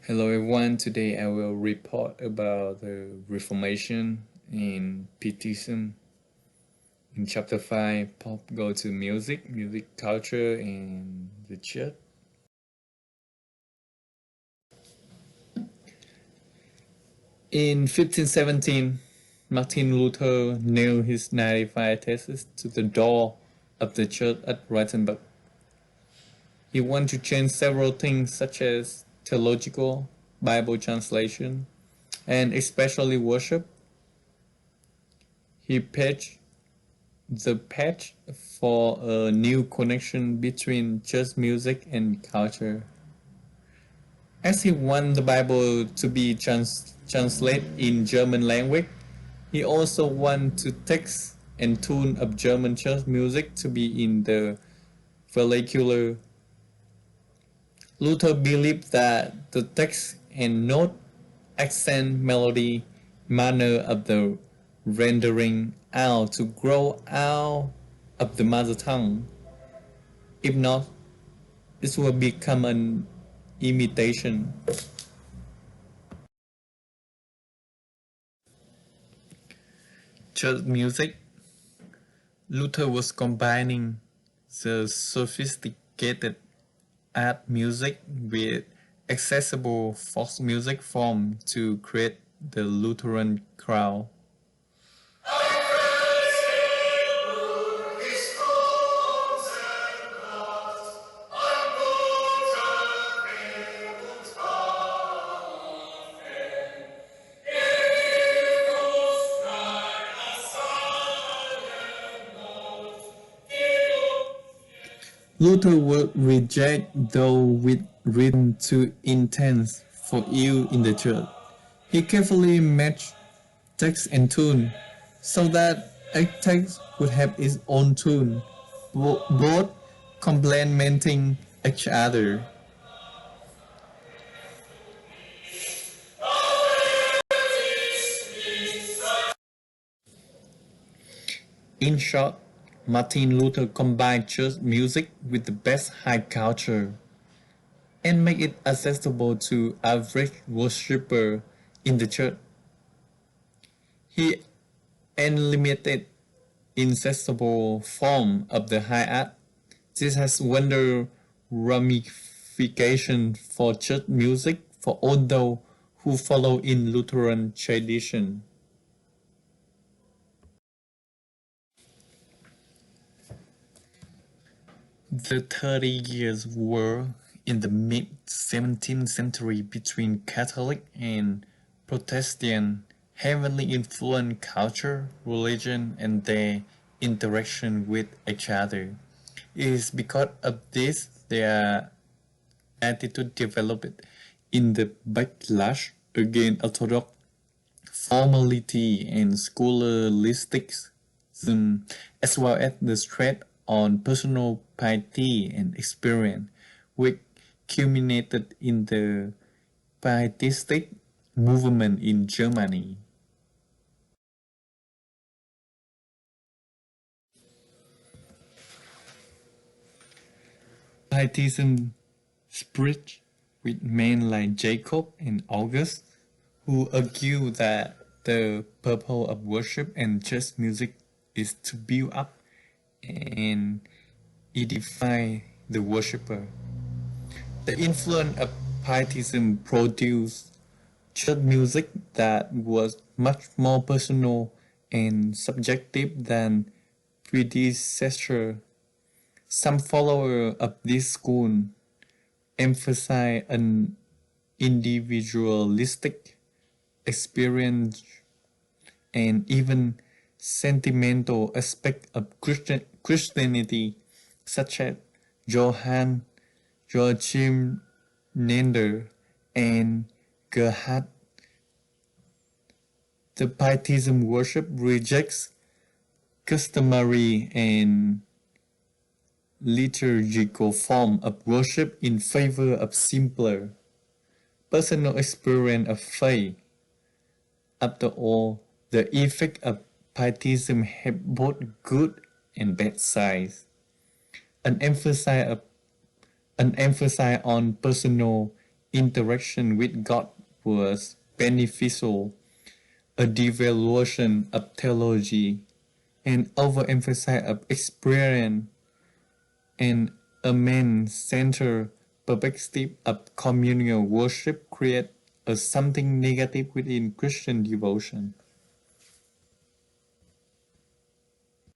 Hello everyone, today I will report about the Reformation in Pietism. In chapter 5, Pop go to music culture and the church. In 1517, Martin Luther nailed his 95 theses to the door of the church at Wittenberg. He wanted to change several things such as theological, Bible translation, and especially worship. He paged the patch for a new connection between church music and culture. As he wanted the Bible to be translated in German language, he also wanted the text and tune of German church music to be in the vernacular. Luther believed that the text and note, accent, melody, manner of the rendering out to grow out of the mother tongue. If not, this will become an imitation. Church music. Luther was combining the sophisticated art music with accessible folk music form to create the Lutheran crowd. Luther would reject those with rhythm too intense for use in the church. He carefully matched text and tune so that a text would have its own tune, both complementing each other. In short, Martin Luther combined church music with the best high culture and make it accessible to average worshipper in the church. He unlimited inaccessible form of the high art. This has wonder ramification for church music for all those who follow in Lutheran tradition. The 30 Years' War in the mid-17th century between Catholic and Protestant heavily influenced culture, religion, and their interaction with each other. It is because of this their attitude developed in the backlash against Orthodox formality and scholasticism, as well as the threat on personal piety and experience, which culminated in the pietistic movement in Germany. Pietism spread with men like Jacob and August, who argue that the purpose of worship and church music is to build up and edify the worshipper. The influence of Pietism produced church music that was much more personal and subjective than predecessor. Some followers of this school emphasize an individualistic experience and even sentimental aspect of Christianity, such as Joachim Nender and Gerhard. The Pietism worship rejects customary and liturgical form of worship in favor of simpler, personal experience of faith. After all, the effect of Pietism have both good and bad sides. An emphasis on personal interaction with God was beneficial, a devaluation of theology, an overemphasis of experience, and a man-centered perspective of communal worship create a something negative within Christian devotion.